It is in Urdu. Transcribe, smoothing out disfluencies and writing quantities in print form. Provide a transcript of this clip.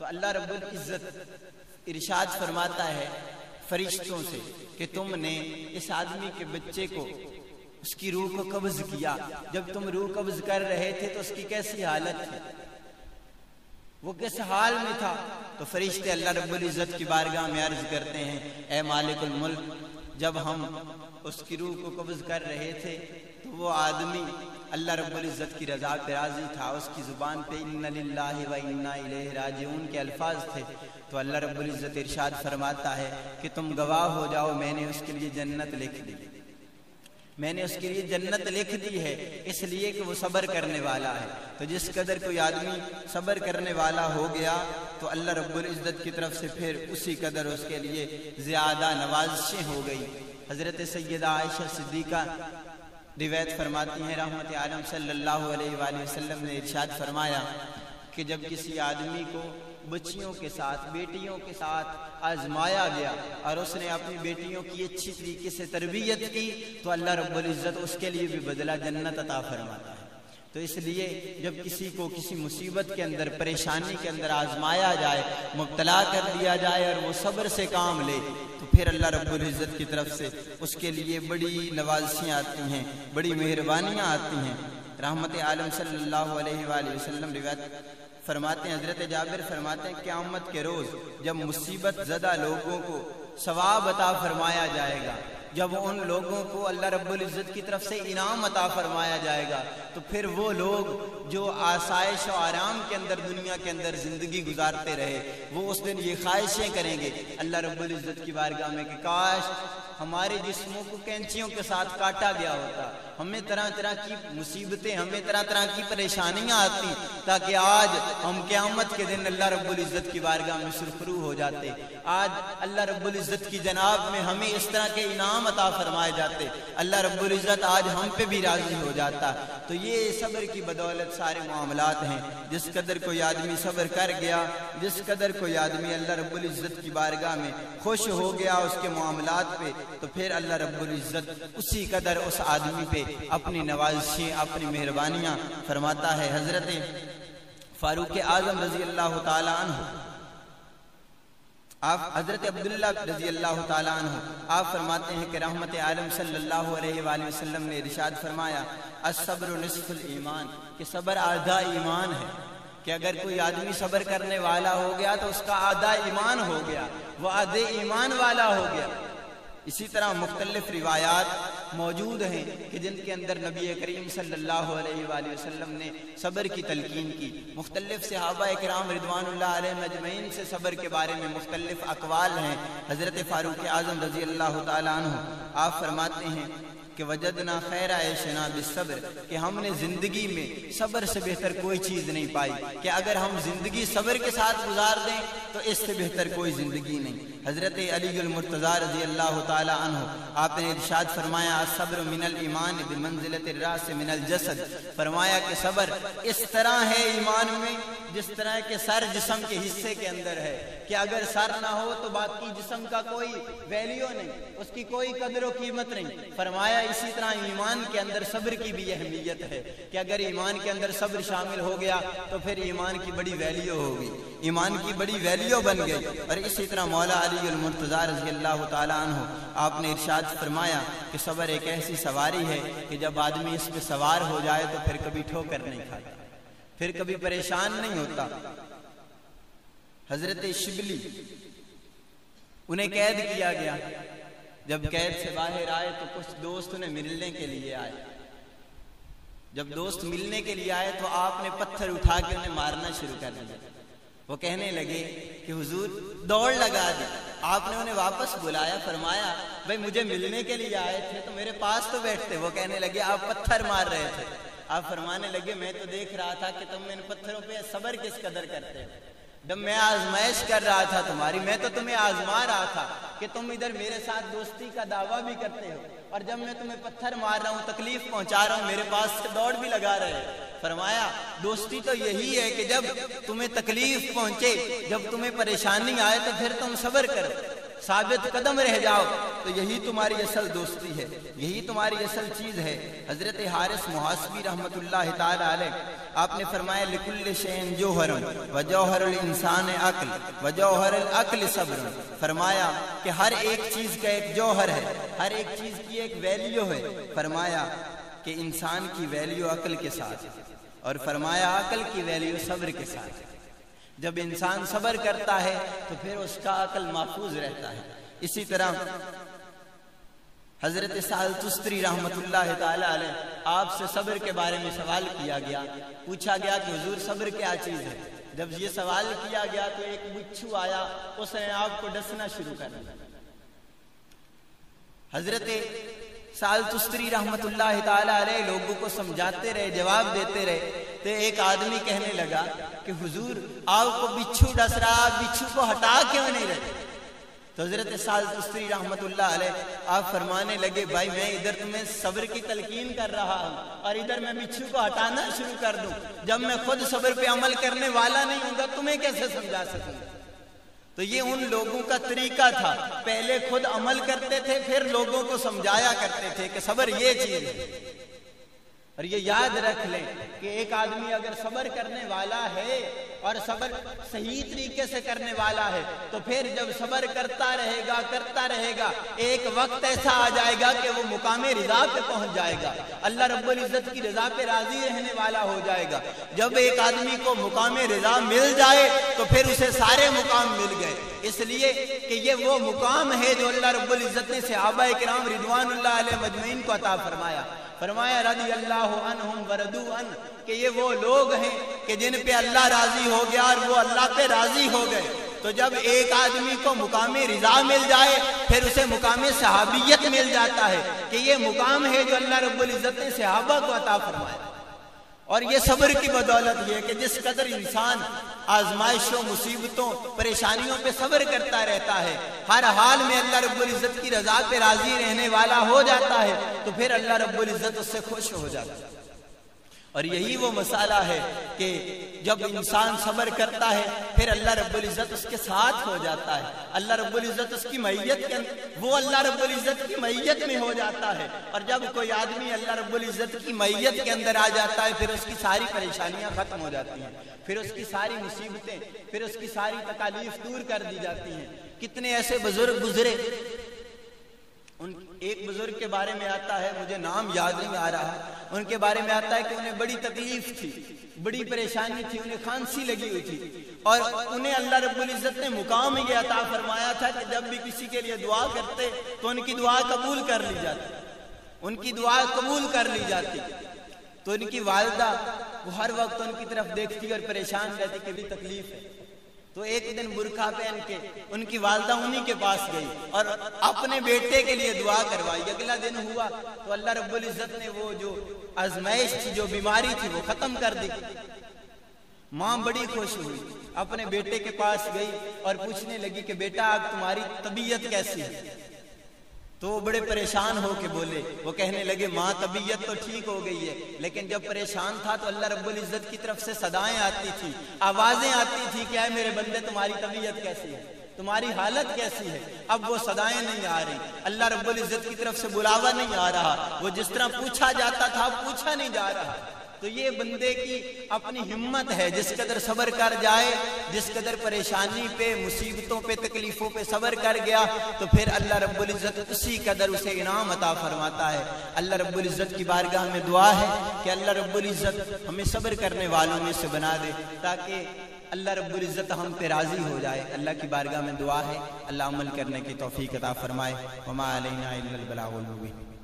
تو اللہ رب العزت ارشاد فرماتا ہے فرشتوں سے کہ تم نے اس آدمی کے بچے کو، اس کی روح کو قبض کیا، جب تم روح قبض کر رہے تھے تو اس کی کیسی حالت تھی، وہ کس حال میں تھا؟ تو فرشتے اللہ رب العزت کی بارگاہ میں عرض کرتے ہیں اے مالک الملک، جب ہم اس کی روح کو قبض کر رہے تھے تو وہ آدمی اللہ رب العزت کی رضا پہ راضی تھا، اس کی زبان پہ اِنَّ لِلَّهِ وَإِنَّا إِلَيْهِ رَاجِعُونَ کے الفاظ تھے۔ تو اللہ رب العزت ارشاد فرماتا ہے کہ تم گواہ ہو جاؤ، میں نے اس کے لیے جنت لکھ دی، میں نے اس کے لیے جنت لکھ دی ہے، اس لیے کہ وہ صبر کرنے والا ہے۔ تو جس قدر کوئی آدمی صبر کرنے والا ہو گیا تو اللہ رب العزت کی طرف سے پھر اسی قدر اس کے لیے زیادہ نوازشیں ہو گئی۔ حضرت سیدہ عائشہ صدیقہ روایت فرماتی ہیں، رحمت عالم صلی اللہ علیہ وآلہ وسلم نے ارشاد فرمایا کہ جب کسی آدمی کو بچیوں کے ساتھ، بیٹیوں کے ساتھ آزمایا گیا اور اس نے اپنی بیٹیوں کی اچھی طریقے سے تربیت کی تو اللہ رب العزت اس کے لیے بھی بدلہ جنت عطا فرماتا ہے۔ تو اس لیے جب کسی کو کسی مصیبت کے اندر، پریشانی کے اندر آزمایا جائے، مبتلا کر دیا جائے اور وہ صبر سے کام لے تو پھر اللہ رب العزت کی طرف سے اس کے لیے بڑی نوازشیں آتی ہیں، بڑی مہربانیاں آتی ہیں۔ رحمت عالم صلی اللہ علیہ وآلہ وسلم روایت فرماتے ہیں، حضرت جابر فرماتے ہیں قیامت کے روز جب مصیبت زدہ لوگوں کو ثواب عطا فرمایا جائے گا، جب ان لوگوں کو اللہ رب العزت کی طرف سے انعام عطا فرمایا جائے گا تو پھر وہ لوگ جو آسائش و آرام کے اندر دنیا کے اندر زندگی گزارتے رہے وہ اس دن یہ خواہشیں کریں گے اللہ رب العزت کی بارگاہ میں کہ کاش ہمارے جسموں کو کینچیوں کے ساتھ کاٹا گیا ہوتا، ہمیں طرح طرح کی مصیبتیں، ہمیں طرح طرح کی پریشانیاں آتی تاکہ آج ہم قیامت کے دن اللہ رب العزت کی بارگاہ میں سرخرو ہو جاتے، آج اللہ رب العزت کی جناب میں ہمیں اس طرح کے انعام عطا فرمائے جاتے، اللہ رب العزت آج ہم پہ بھی راضی ہو جاتا۔ تو یہ صبر کی بدولت سارے معاملات ہیں۔ جس قدر کوئی آدمی صبر کر گیا، جس قدر کوئی آدمی اللہ رب العزت کی بارگاہ میں خوش ہو گیا اس کے معاملات پہ تو پھر اللہ رب العزت اسی قدر اس آدمی پہ اپنی نوازشیں، اپنی مہربانیاں فرماتا ہے۔ حضرت فاروق اعظم رضی اللہ تعالی عنہ، آپ حضرت عبداللہ رضی اللہ تعالیٰ عنہ آپ فرماتے ہیں کہ رحمت عالم صلی اللہ علیہ وآلہ وسلم نے ارشاد فرمایا الصبر نصف الایمان، کہ صبر آدھا ایمان ہے، کہ اگر کوئی آدمی صبر کرنے والا ہو گیا تو اس کا آدھا ایمان ہو گیا، وہ آدھے ایمان والا ہو گیا۔ اسی طرح مختلف روایات موجود ہیں کہ جن کے اندر نبی کریم صلی اللہ علیہ وآلہ وسلم نے صبر کی تلقین کی۔ مختلف صحابہ کرام رضوان اللہ علیہ مجمعین سے صبر کے بارے میں مختلف اقوال ہیں۔ حضرت فاروق اعظم رضی اللہ تعالیٰ عنہ آپ فرماتے ہیں کہ وجدنا خیر عیشنا بالصبر، کہ ہم نے زندگی میں صبر سے بہتر کوئی چیز نہیں پائی، کہ اگر ہم زندگی صبر کے ساتھ گزار دیں تو اس سے بہتر کوئی زندگی نہیں۔ حضرت علی المرتضیٰ رضی اللہ تعالی عنہ آپ نے ارشاد فرمایا الصبر من الایمان بمنزلۃ الراس من الجسد، فرمایا کہ صبر اس طرح ہے ایمان میں جس طرح کہ سر جسم کے حصے کے اندر ہے، کہ اگر سر نہ ہو تو باقی جسم کا کوئی ویلیو نہیں، اس کی کوئی قدر و قیمت نہیں۔ فرمایا اسی طرح ایمان کے اندر صبر کی بھی اہمیت ہے، کہ اگر ایمان کے اندر صبر شامل ہو گیا تو پھر ایمان کی بڑی ویلیو ہوگی، ایمان کی بڑی ویلیو بن گئی۔ اور اسی طرح مولا علی المرتضیٰ رضی اللہ تعالیٰ عنہ آپ نے ارشاد فرمایا کہ صبر ایک ایسی سواری ہے کہ جب آدمی اس پہ سوار ہو جائے تو پھر کبھی ٹھوکر نہیں کھاتا، پھر کبھی پریشان نہیں ہوتا۔ حضرت شبلی انہیں قید کیا گیا، جب قید سے باہر آئے تو کچھ دوست انہیں ملنے کے لیے آئے، جب دوست ملنے کے لیے آئے تو آپ نے پتھر اٹھا کے انہیں مارنا شروع کر دیا۔ وہ کہنے لگے کہ حضور دوڑ لگا دی۔ آپ نے انہیں واپس بلایا، فرمایا بھائی مجھے ملنے کے لیے آئے تھے تو میرے پاس تو بیٹھتے۔ وہ کہنے لگے آپ پتھر مار رہے تھے۔ آپ فرمانے لگے میں تو دیکھ رہا تھا کہ تم ان پتھروں پہ صبر کس قدر کرتے ہو، جب میں آزمائش کر رہا تھا تمہاری، میں تو تمہیں آزما رہا تھا کہ تم ادھر میرے ساتھ دوستی کا دعویٰ بھی کرتے ہو اور جب میں تمہیں پتھر مار رہا ہوں، تکلیف پہنچا رہا ہوں، میرے پاس سے دوڑ بھی لگا رہے ہو۔ فرمایا دوستی تو یہی ہے کہ جب تمہیں تکلیف پہنچے، جب تمہیں پریشانی آئے تو پھر تم صبر کرو، ثابت قدم رہ جاؤ تو یہی تمہاری اصل دوستی ہے، یہی تمہاری اصل چیز ہے۔ حضرت حارث محاسبی رحمۃ اللہ تعالی علیہ آپ نے فرمایا لکل شیء جوہر وجوہر الانسان عقل وجوہر العقل صبر، فرمایا کہ ہر ایک چیز کا ایک جوہر ہے، ہر ایک چیز کی ایک ویلیو ہے، فرمایا کہ انسان کی ویلیو عقل کے ساتھ، اور فرمایا عقل کی ویلیو صبر کے ساتھ۔ جب انسان صبر کرتا ہے تو پھر اس کا عقل محفوظ رہتا ہے۔ اسی طرح حضرت سہل تستری رحمۃ اللہ تعالی علیہ آپ سے صبر کے بارے میں سوال کیا گیا، پوچھا گیا کہ حضور صبر کیا چیز ہے؟ جب یہ سوال کیا گیا تو ایک بچھو آیا، اس نے آپ کو ڈسنا شروع کر دیا۔ حضرت سہل تستری رحمۃ اللہ تعالی علیہ لوگوں کو سمجھاتے رہے، جواب دیتے رہے، تو ایک آدمی کہنے لگا کہ حضور آپ کو بچھو ڈس رہا، آپ بچھو کو ہٹا کیوں نہیں رہے؟ تو حضرت سہل تستری رحمۃ اللہ علیہ آپ فرمانے لگے بھائی میں ادھر تمہیں صبر کی تلقین کر رہا ہوں اور ادھر میں بچھو کو ہٹانا شروع کر دوں، جب میں خود صبر پہ عمل کرنے والا نہیں ہوں گا تمہیں کیسے سمجھا سکوں؟ تو یہ ان لوگوں کا طریقہ تھا، پہلے خود عمل کرتے تھے پھر لوگوں کو سمجھایا کرتے تھے کہ صبر یہ چیز ہے۔ اور یہ یاد رکھ لیں کہ ایک آدمی اگر صبر کرنے والا ہے اور صبر صحیح طریقے سے کرنے والا ہے تو پھر جب صبر کرتا رہے گا ایک وقت ایسا آ جائے گا کہ وہ مقام رضا پہ پہنچ جائے گا، اللہ رب العزت کی رضا پہ راضی رہنے والا ہو جائے گا۔ جب ایک آدمی کو مقام رضا مل جائے تو پھر اسے سارے مقام مل گئے، اس لیے کہ یہ وہ مقام ہے جو اللہ رب العزت نے صحابہ کرام رضوان اللہ علیہ مجمعین کو عطا فرمایا رضی اللہ عنہم ورضوا عنہ، کہ یہ وہ لوگ ہیں کہ جن پہ اللہ راضی ہو گیا اور وہ اللہ پہ راضی ہو گئے۔ تو جب ایک آدمی کو مقام رضا مل جائے پھر اسے مقام صحابیت مل جاتا ہے کہ یہ مقام ہے جو اللہ رب العزت نے صحابہ کو عطا فرمایا۔ اور یہ صبر کی بدولت یہ ہے کہ جس قدر انسان آزمائشوں، مصیبتوں، پریشانیوں پہ صبر کرتا رہتا ہے، ہر حال میں اللہ رب العزت کی رضا پہ راضی رہنے والا ہو جاتا ہے، تو پھر اللہ رب العزت اس سے خوش ہو جاتا ہے۔ اور یہی وہ مسئلہ ہے کہ جب انسان صبر کرتا ہے پھر اللہ رب العزت اس کے ساتھ ہو جاتا ہے، اللہ رب العزت اس کی معیت کے وہ اللہ رب العزت کی معیت میں ہو جاتا ہے۔ اور جب کوئی آدمی اللہ رب العزت کی معیت کے اندر آ جاتا ہے پھر اس کی ساری پریشانیاں ختم ہو جاتی ہیں، پھر اس کی ساری مصیبتیں، پھر اس کی ساری تکالیف دور کر دی جاتی ہیں۔ کتنے ایسے بزرگ گزرے، ایک بزرگ کے بارے میں آتا ہے، مجھے نام یاد نہیں آ رہا، ان کے بارے میں آتا ہے کہ انہیں بڑی تکلیف تھی، بڑی پریشانی تھی، انہیں کھانسی لگی ہوئی تھی، اور انہیں اللہ رب العزت نے مقام یہ عطا فرمایا تھا کہ جب بھی کسی کے لیے دعا کرتے تو ان کی دعا قبول کر لی جاتی، ان کی دعا قبول کر لی جاتی۔ تو ان کی والدہ وہ ہر وقت ان کی طرف دیکھتی اور پریشان رہتی کہ بھی تکلیف ہے۔ تو ایک دن برقع پہن کے ان کی والدہ انہی کے پاس گئی اور اپنے بیٹے کے لیے دعا کروائی۔ اگلا دن ہوا تو اللہ رب العزت نے وہ جو آزمائش تھی، جو بیماری تھی، وہ ختم کر دی۔ ماں بڑی خوش ہوئی، اپنے بیٹے کے پاس گئی اور پوچھنے لگی کہ بیٹا اب تمہاری طبیعت کیسی ہے؟ تو وہ بڑے پریشان ہو کے بولے، وہ کہنے لگے ماں طبیعت تو ٹھیک ہو گئی ہے، لیکن جب پریشان تھا تو اللہ رب العزت کی طرف سے صدائیں آتی تھی، آوازیں آتی تھی کہ اے میرے بندے تمہاری طبیعت کیسی ہے، تمہاری حالت کیسی ہے؟ اب وہ صدائیں نہیں آ رہی، اللہ رب العزت کی طرف سے بلاوا نہیں آ رہا، وہ جس طرح پوچھا جاتا تھا پوچھا نہیں جا رہا۔ تو یہ بندے کی اپنی ہمت ہے، جس قدر صبر کر جائے، جس قدر پریشانی پہ، مصیبتوں پہ، تکلیفوں پہ صبر کر گیا تو پھر اللہ رب العزت اسی قدر اسے انعام عطا فرماتا ہے۔ اللہ رب العزت کی بارگاہ میں دعا ہے کہ اللہ رب العزت ہمیں صبر کرنے والوں میں سے بنا دے تاکہ اللہ رب العزت ہم پہ راضی ہو جائے۔ اللہ کی بارگاہ میں دعا ہے اللہ عمل کرنے کی توفیق عطا فرمائے۔ وما علینا الا البلاغ المبین۔